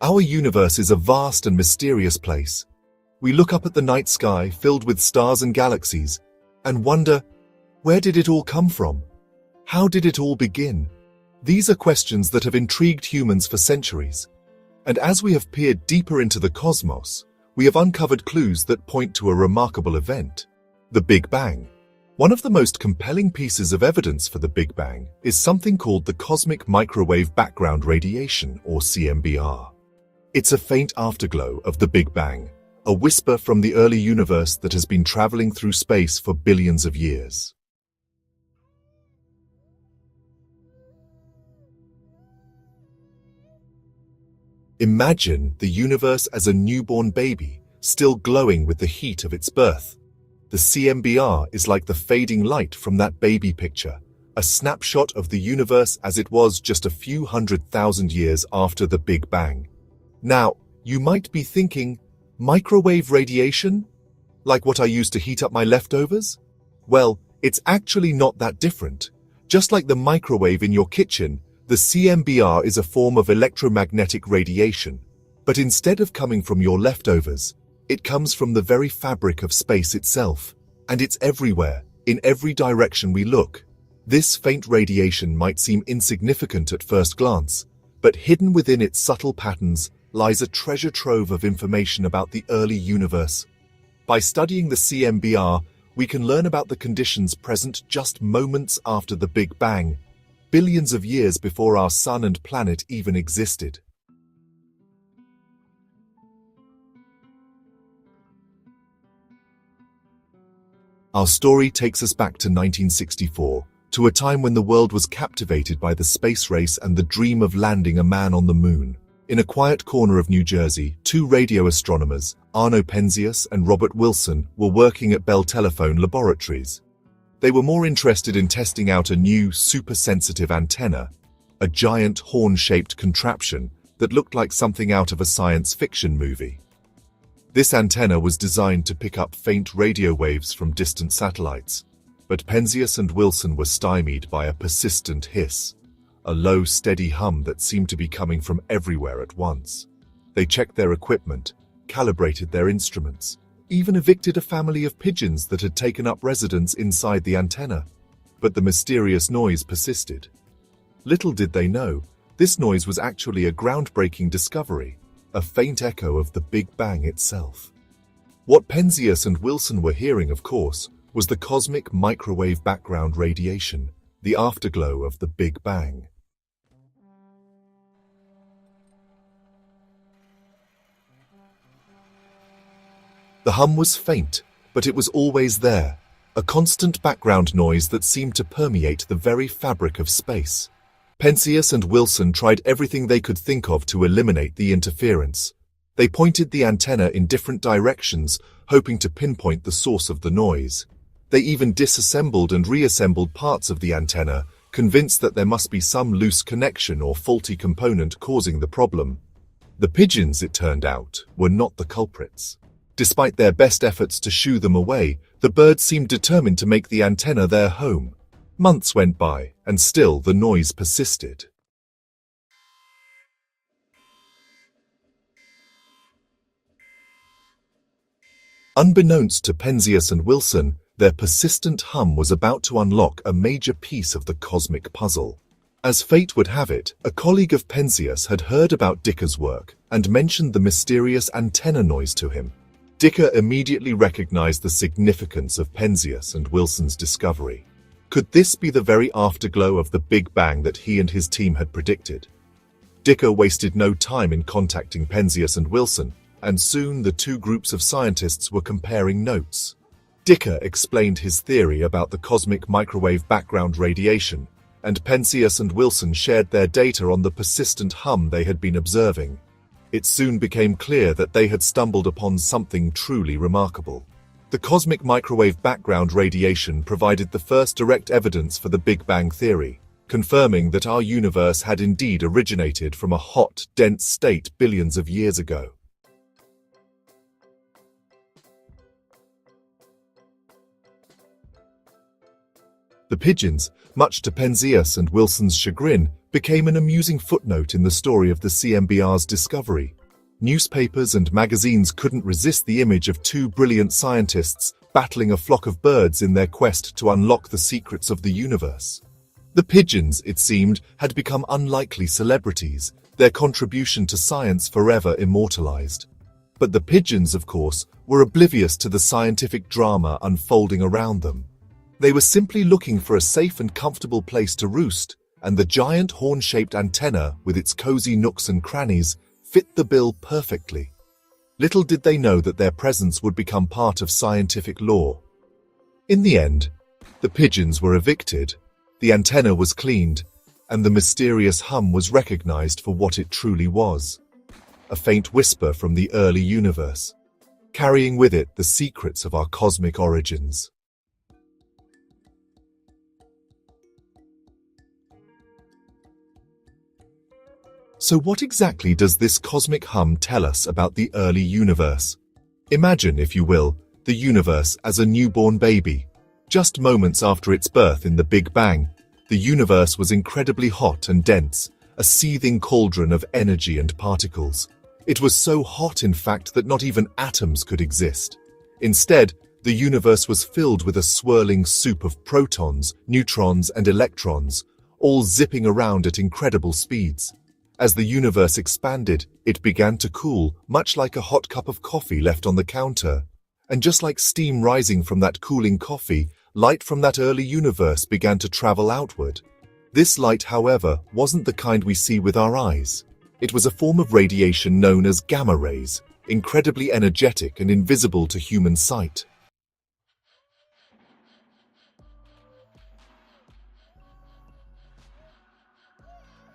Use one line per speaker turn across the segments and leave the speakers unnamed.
Our universe is a vast and mysterious place. We look up at the night sky filled with stars and galaxies and wonder, where did it all come from? How did it all begin? These are questions that have intrigued humans for centuries. And as we have peered deeper into the cosmos, we have uncovered clues that point to a remarkable event, the Big Bang. One of the most compelling pieces of evidence for the Big Bang is something called the Cosmic Microwave Background Radiation, or CMBR. It's a faint afterglow of the Big Bang, a whisper from the early universe that has been traveling through space for billions of years. Imagine the universe as a newborn baby, still glowing with the heat of its birth. The CMBR is like the fading light from that baby picture, a snapshot of the universe as it was just a few 100,000 years after the Big Bang. Now, you might be thinking, microwave radiation? Like what I use to heat up my leftovers? Well, it's actually not that different. Just like the microwave in your kitchen, the CMBR is a form of electromagnetic radiation. But instead of coming from your leftovers, it comes from the very fabric of space itself. And it's everywhere, in every direction we look. This faint radiation might seem insignificant at first glance, but hidden within its subtle patterns lies a treasure trove of information about the early universe. By studying the CMBR, we can learn about the conditions present just moments after the Big Bang, billions of years before our sun and planet even existed. Our story takes us back to 1964, to a time when the world was captivated by the space race and the dream of landing a man on the moon. In a quiet corner of New Jersey, two radio astronomers, Arno Penzias and Robert Wilson, were working at Bell Telephone Laboratories. They were more interested in testing out a new, super-sensitive antenna, a giant horn-shaped contraption that looked like something out of a science fiction movie. This antenna was designed to pick up faint radio waves from distant satellites, but Penzias and Wilson were stymied by a persistent hiss, a low, steady hum that seemed to be coming from everywhere at once. They checked their equipment, calibrated their instruments, even evicted a family of pigeons that had taken up residence inside the antenna. But the mysterious noise persisted. Little did they know, this noise was actually a groundbreaking discovery, a faint echo of the Big Bang itself. What Penzias and Wilson were hearing, of course, was the cosmic microwave background radiation, the afterglow of the Big Bang. The hum was faint, but it was always there, a constant background noise that seemed to permeate the very fabric of space. Penzias and Wilson tried everything they could think of to eliminate the interference. They pointed the antenna in different directions, hoping to pinpoint the source of the noise. They even disassembled and reassembled parts of the antenna, convinced that there must be some loose connection or faulty component causing the problem. The pigeons, it turned out, were not the culprits. Despite their best efforts to shoo them away, the birds seemed determined to make the antenna their home. Months went by, and still the noise persisted. Unbeknownst to Penzias and Wilson, their persistent hum was about to unlock a major piece of the cosmic puzzle. As fate would have it, a colleague of Penzias had heard about Dicker's work and mentioned the mysterious antenna noise to him. Dicker immediately recognized the significance of Penzias and Wilson's discovery. Could this be the very afterglow of the Big Bang that he and his team had predicted? Dicker wasted no time in contacting Penzias and Wilson, and soon the two groups of scientists were comparing notes. Dicker explained his theory about the cosmic microwave background radiation, and Penzias and Wilson shared their data on the persistent hum they had been observing. It soon became clear that they had stumbled upon something truly remarkable. The cosmic microwave background radiation provided the first direct evidence for the Big Bang theory, confirming that our universe had indeed originated from a hot, dense state billions of years ago. The pigeons, much to Penzias and Wilson's chagrin, became an amusing footnote in the story of the CMBR's discovery. Newspapers and magazines couldn't resist the image of two brilliant scientists battling a flock of birds in their quest to unlock the secrets of the universe. The pigeons, it seemed, had become unlikely celebrities, their contribution to science forever immortalized. But the pigeons, of course, were oblivious to the scientific drama unfolding around them. They were simply looking for a safe and comfortable place to roost, and the giant horn-shaped antenna, with its cozy nooks and crannies, fit the bill perfectly. Little did they know that their presence would become part of scientific lore. In the end, the pigeons were evicted, the antenna was cleaned, and the mysterious hum was recognized for what it truly was: a faint whisper from the early universe, carrying with it the secrets of our cosmic origins. So what exactly does this cosmic hum tell us about the early universe? Imagine, if you will, the universe as a newborn baby. Just moments after its birth in the Big Bang, the universe was incredibly hot and dense, a seething cauldron of energy and particles. It was so hot, in fact, that not even atoms could exist. Instead, the universe was filled with a swirling soup of protons, neutrons, and electrons, all zipping around at incredible speeds. As the universe expanded, it began to cool, much like a hot cup of coffee left on the counter. And just like steam rising from that cooling coffee, light from that early universe began to travel outward. This light, however, wasn't the kind we see with our eyes. It was a form of radiation known as gamma rays, incredibly energetic and invisible to human sight.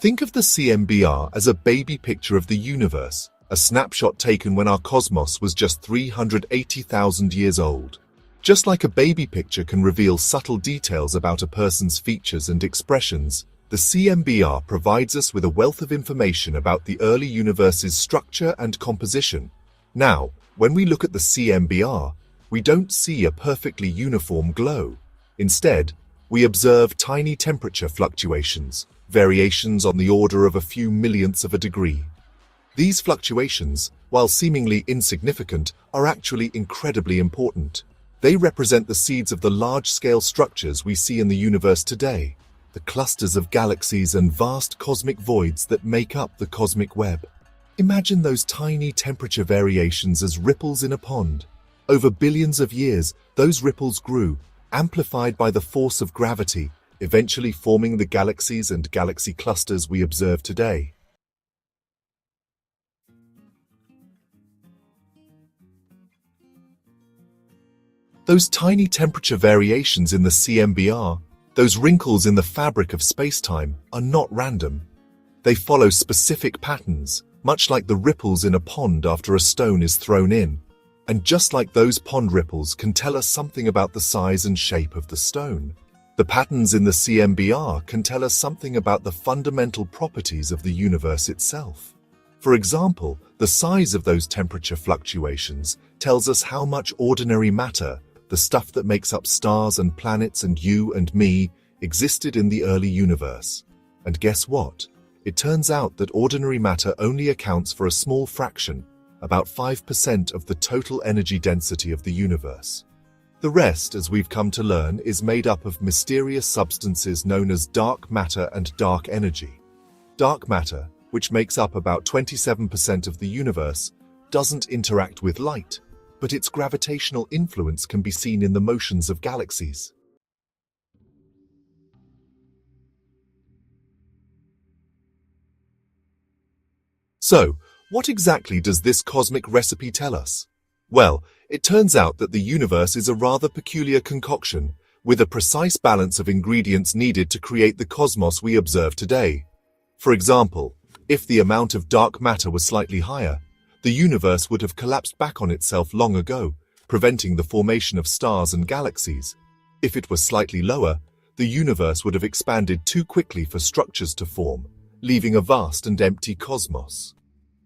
Think of the CMBR as a baby picture of the universe, a snapshot taken when our cosmos was just 380,000 years old. Just like a baby picture can reveal subtle details about a person's features and expressions, the CMBR provides us with a wealth of information about the early universe's structure and composition. Now, when we look at the CMBR, we don't see a perfectly uniform glow. Instead, we observe tiny temperature fluctuations, variations on the order of a few millionths of a degree. These fluctuations, while seemingly insignificant, are actually incredibly important. They represent the seeds of the large-scale structures we see in the universe today, the clusters of galaxies and vast cosmic voids that make up the cosmic web. Imagine those tiny temperature variations as ripples in a pond. Over billions of years, those ripples grew, amplified by the force of gravity, eventually forming the galaxies and galaxy clusters we observe today. Those tiny temperature variations in the CMBR, those wrinkles in the fabric of space-time, are not random. They follow specific patterns, much like the ripples in a pond after a stone is thrown in. And just like those pond ripples can tell us something about the size and shape of the stone, the patterns in the CMBR can tell us something about the fundamental properties of the universe itself. For example, the size of those temperature fluctuations tells us how much ordinary matter, the stuff that makes up stars and planets and you and me, existed in the early universe. And guess what? It turns out that ordinary matter only accounts for a small fraction, about 5% of the total energy density of the universe. The rest, as we've come to learn, is made up of mysterious substances known as dark matter and dark energy. Dark matter, which makes up about 27% of the universe, doesn't interact with light, but its gravitational influence can be seen in the motions of galaxies. So, what exactly does this cosmic recipe tell us? Well, it turns out that the universe is a rather peculiar concoction, with a precise balance of ingredients needed to create the cosmos we observe today. For example, if the amount of dark matter was slightly higher, the universe would have collapsed back on itself long ago, preventing the formation of stars and galaxies. If it was slightly lower, the universe would have expanded too quickly for structures to form, leaving a vast and empty cosmos.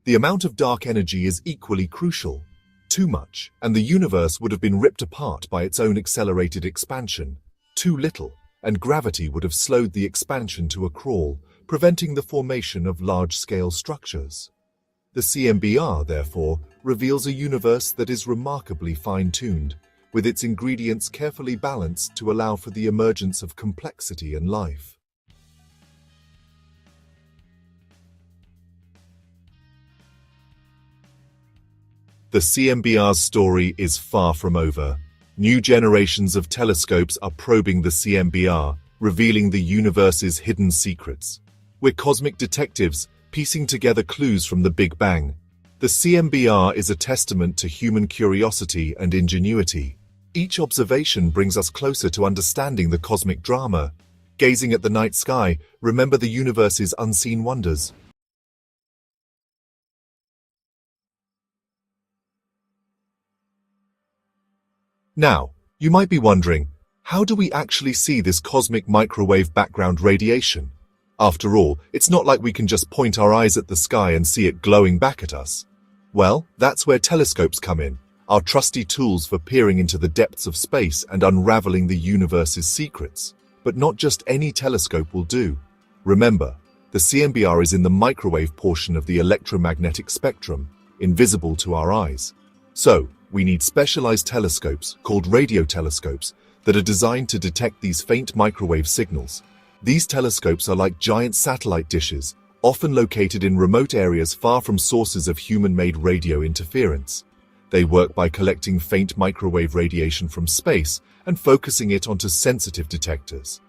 The amount of dark energy is equally crucial. Too much, and the universe would have been ripped apart by its own accelerated expansion. Too little, and gravity would have slowed the expansion to a crawl, preventing the formation of large-scale structures. The CMBR, therefore, reveals a universe that is remarkably fine-tuned, with its ingredients carefully balanced to allow for the emergence of complexity and life. The CMBR's story is far from over. New generations of telescopes are probing the CMBR, revealing the universe's hidden secrets. We're cosmic detectives, piecing together clues from the Big Bang. The CMBR is a testament to human curiosity and ingenuity. Each observation brings us closer to understanding the cosmic drama. Gazing at the night sky, remember the universe's unseen wonders. Now, you might be wondering, how do we actually see this cosmic microwave background radiation? After all, it's not like we can just point our eyes at the sky and see it glowing back at us. Well, that's where telescopes come in, our trusty tools for peering into the depths of space and unraveling the universe's secrets. But not just any telescope will do. Remember, the CMBR is in the microwave portion of the electromagnetic spectrum, invisible to our eyes. So, we need specialized telescopes, called radio telescopes, that are designed to detect these faint microwave signals. These telescopes are like giant satellite dishes, often located in remote areas far from sources of human-made radio interference. They work by collecting faint microwave radiation from space and focusing it onto sensitive detectors.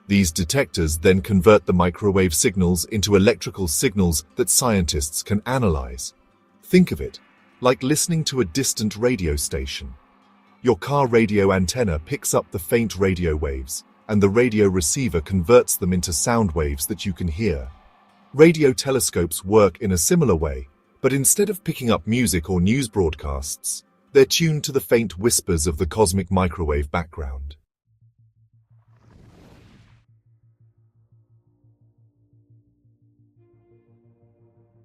These detectors then convert the microwave signals into electrical signals that scientists can analyze. Think of it like listening to a distant radio station. Your car radio antenna picks up the faint radio waves, and the radio receiver converts them into sound waves that you can hear. Radio telescopes work in a similar way, but instead of picking up music or news broadcasts, they're tuned to the faint whispers of the cosmic microwave background.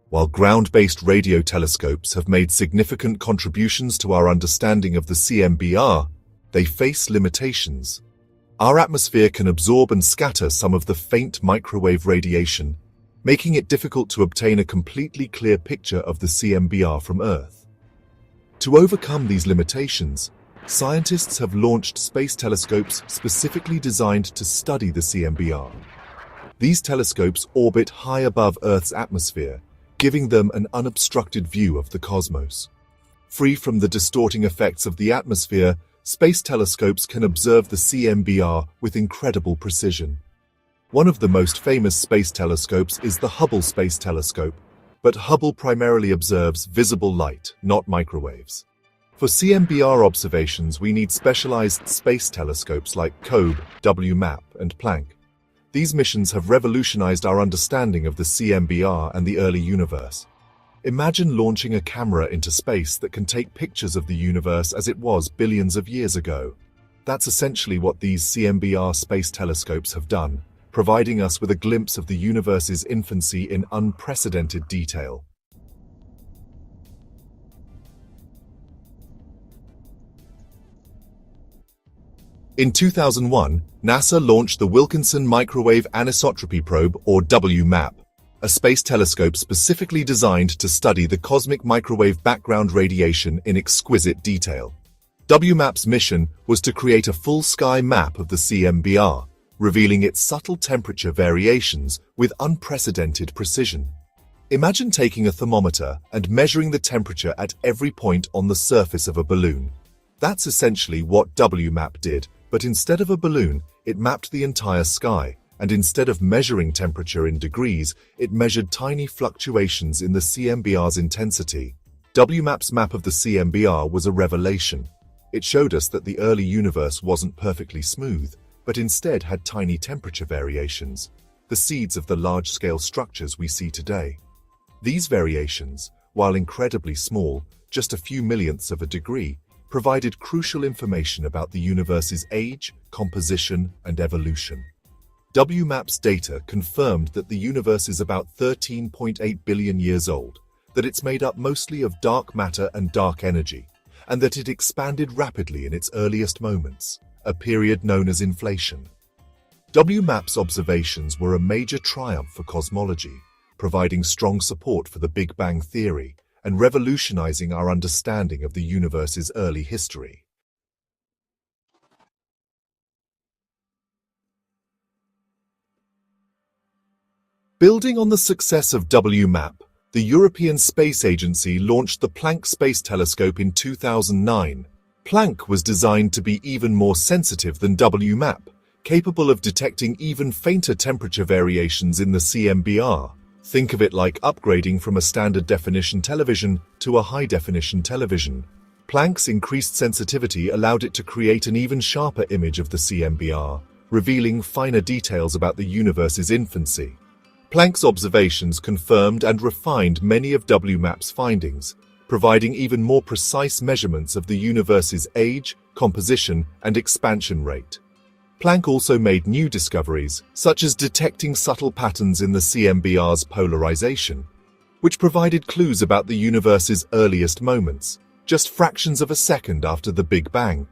While ground-based radio telescopes have made significant contributions to our understanding of the CMBR, they face limitations. Our atmosphere can absorb and scatter some of the faint microwave radiation, making it difficult to obtain a completely clear picture of the CMBR from Earth. To overcome these limitations, scientists have launched space telescopes specifically designed to study the CMBR. These telescopes orbit high above Earth's atmosphere, giving them an unobstructed view of the cosmos. Free from the distorting effects of the atmosphere, space telescopes can observe the CMBR with incredible precision. One of the most famous space telescopes is the Hubble Space Telescope, but Hubble primarily observes visible light, not microwaves. For CMBR observations, we need specialized space telescopes like COBE, WMAP, and Planck. These missions have revolutionized our understanding of the CMBR and the early universe. Imagine launching a camera into space that can take pictures of the universe as it was billions of years ago. That's essentially what these CMBR space telescopes have done, providing us with a glimpse of the universe's infancy in unprecedented detail. In 2001, NASA launched the Wilkinson Microwave Anisotropy Probe, or WMAP, a space telescope specifically designed to study the cosmic microwave background radiation in exquisite detail. WMAP's mission was to create a full-sky map of the CMBR, revealing its subtle temperature variations with unprecedented precision. Imagine taking a thermometer and measuring the temperature at every point on the surface of a balloon. That's essentially what WMAP did, but instead of a balloon, it mapped the entire sky, and instead of measuring temperature in degrees, it measured tiny fluctuations in the CMBR's intensity. WMAP's map of the CMBR was a revelation. It showed us that the early universe wasn't perfectly smooth, but instead had tiny temperature variations, the seeds of the large-scale structures we see today. These variations, while incredibly small, just a few millionths of a degree, provided crucial information about the universe's age, composition, and evolution. WMAP's data confirmed that the universe is about 13.8 billion years old, that it's made up mostly of dark matter and dark energy, and that it expanded rapidly in its earliest moments, a period known as inflation. WMAP's observations were a major triumph for cosmology, providing strong support for the Big Bang theory and revolutionizing our understanding of the universe's early history. Building on the success of WMAP, the European Space Agency launched the Planck Space Telescope in 2009. Planck was designed to be even more sensitive than WMAP, capable of detecting even fainter temperature variations in the CMBR. Think of it like upgrading from a standard definition television to a high-definition television. Planck's increased sensitivity allowed it to create an even sharper image of the CMBR, revealing finer details about the universe's infancy. Planck's observations confirmed and refined many of WMAP's findings, providing even more precise measurements of the universe's age, composition, and expansion rate. Planck also made new discoveries, such as detecting subtle patterns in the CMBR's polarization, which provided clues about the universe's earliest moments, just fractions of a second after the Big Bang.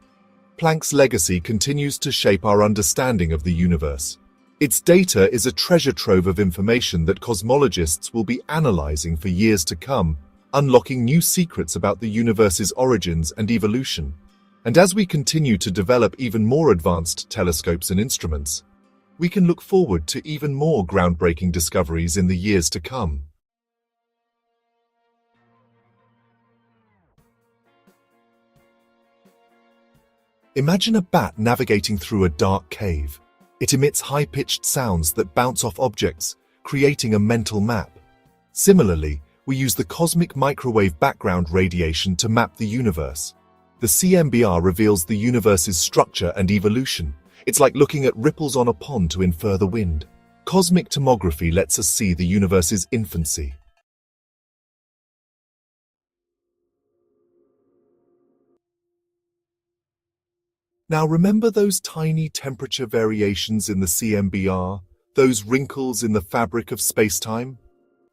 Planck's legacy continues to shape our understanding of the universe. Its data is a treasure trove of information that cosmologists will be analyzing for years to come, unlocking new secrets about the universe's origins and evolution. And as we continue to develop even more advanced telescopes and instruments, we can look forward to even more groundbreaking discoveries in the years to come. Imagine a bat navigating through a dark cave. It emits high-pitched sounds that bounce off objects, creating a mental map. Similarly, we use the cosmic microwave background radiation to map the universe. The CMBR reveals the universe's structure and evolution. It's like looking at ripples on a pond to infer the wind. Cosmic tomography lets us see the universe's infancy. Now remember those tiny temperature variations in the CMBR, those wrinkles in the fabric of space-time?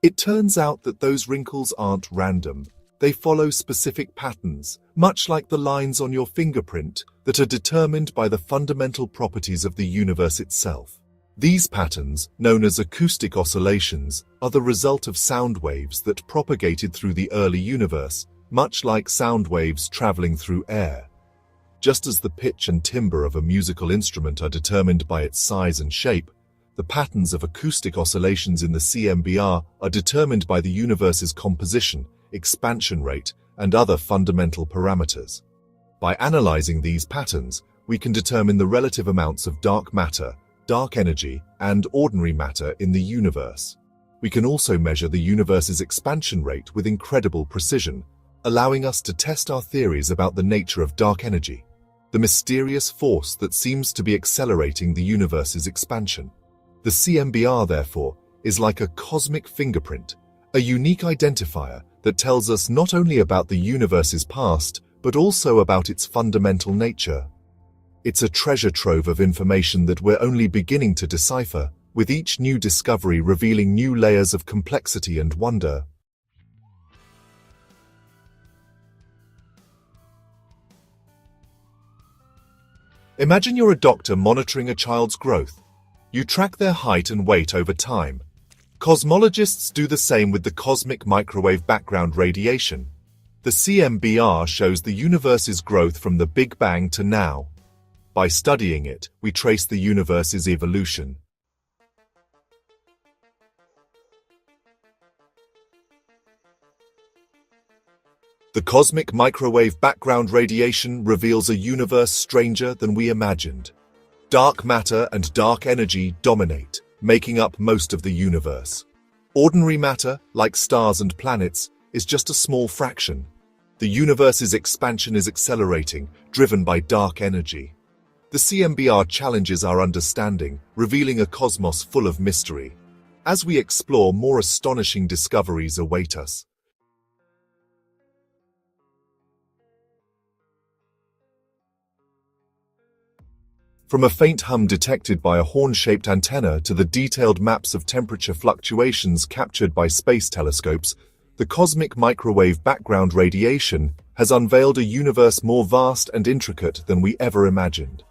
It turns out that those wrinkles aren't random. They follow specific patterns, much like the lines on your fingerprint, that are determined by the fundamental properties of the universe itself. These patterns, known as acoustic oscillations, are the result of sound waves that propagated through the early universe, much like sound waves traveling through air. Just as the pitch and timbre of a musical instrument are determined by its size and shape, the patterns of acoustic oscillations in the CMBR are determined by the universe's composition, expansion rate, and other fundamental parameters. By analyzing these patterns, we can determine the relative amounts of dark matter, dark energy, and ordinary matter in the universe. We can also measure the universe's expansion rate with incredible precision, allowing us to test our theories about the nature of dark energy, the mysterious force that seems to be accelerating the universe's expansion. The CMBR, therefore, is like a cosmic fingerprint, a unique identifier that tells us not only about the universe's past, but also about its fundamental nature. It's a treasure trove of information that we're only beginning to decipher, with each new discovery revealing new layers of complexity and wonder. Imagine you're a doctor monitoring a child's growth. You track their height and weight over time. Cosmologists do the same with the cosmic microwave background radiation. The CMBR shows the universe's growth from the Big Bang to now. By studying it, we trace the universe's evolution. The cosmic microwave background radiation reveals a universe stranger than we imagined. Dark matter and dark energy dominate, making up most of the universe. Ordinary matter, like stars and planets, is just a small fraction. The universe's expansion is accelerating, driven by dark energy. The CMBR challenges our understanding, revealing a cosmos full of mystery. As we explore, more astonishing discoveries await us. From a faint hum detected by a horn-shaped antenna to the detailed maps of temperature fluctuations captured by space telescopes, the cosmic microwave background radiation has unveiled a universe more vast and intricate than we ever imagined.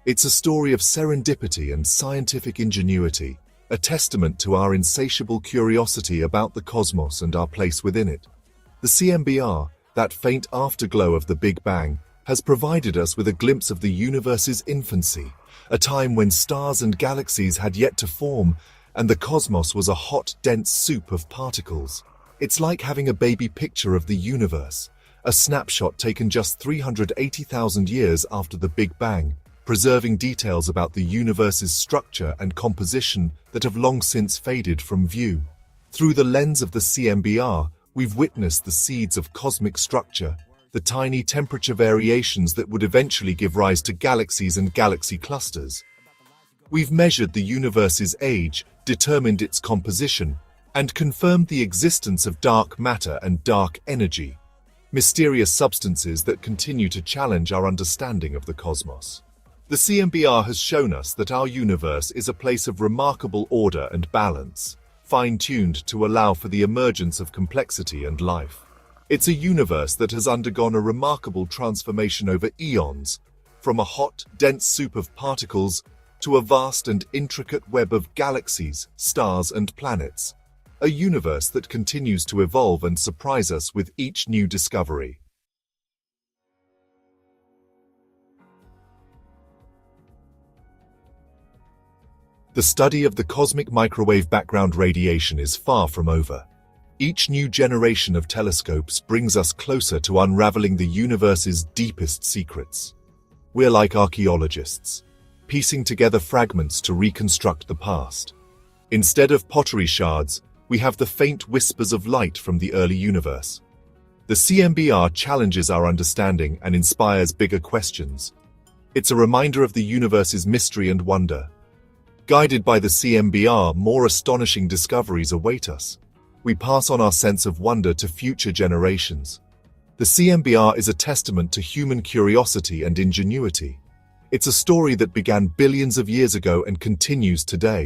It's a story of serendipity and scientific ingenuity, a testament to our insatiable curiosity about the cosmos and our place within it. The CMBR, that faint afterglow of the Big Bang, has provided us with a glimpse of the universe's infancy, a time when stars and galaxies had yet to form, and the cosmos was a hot, dense soup of particles. It's like having a baby picture of the universe, a snapshot taken just 380,000 years after the Big Bang, preserving details about the universe's structure and composition that have long since faded from view. Through the lens of the CMBR, we've witnessed the seeds of cosmic structure, the tiny temperature variations that would eventually give rise to galaxies and galaxy clusters. We've measured the universe's age, determined its composition, and confirmed the existence of dark matter and dark energy, mysterious substances that continue to challenge our understanding of the cosmos. The CMBR has shown us that our universe is a place of remarkable order and balance, fine-tuned to allow for the emergence of complexity and life. It's a universe that has undergone a remarkable transformation over eons, from a hot, dense soup of particles to a vast and intricate web of galaxies, stars, and planets. A universe that continues to evolve and surprise us with each new discovery. The study of the cosmic microwave background radiation is far from over. Each new generation of telescopes brings us closer to unraveling the universe's deepest secrets. We're like archaeologists, piecing together fragments to reconstruct the past. Instead of pottery shards, we have the faint whispers of light from the early universe. The CMBR challenges our understanding and inspires bigger questions. It's a reminder of the universe's mystery and wonder. Guided by the CMBR, more astonishing discoveries await us. We pass on our sense of wonder to future generations. The CMBR is a testament to human curiosity and ingenuity. It's a story that began billions of years ago and continues today.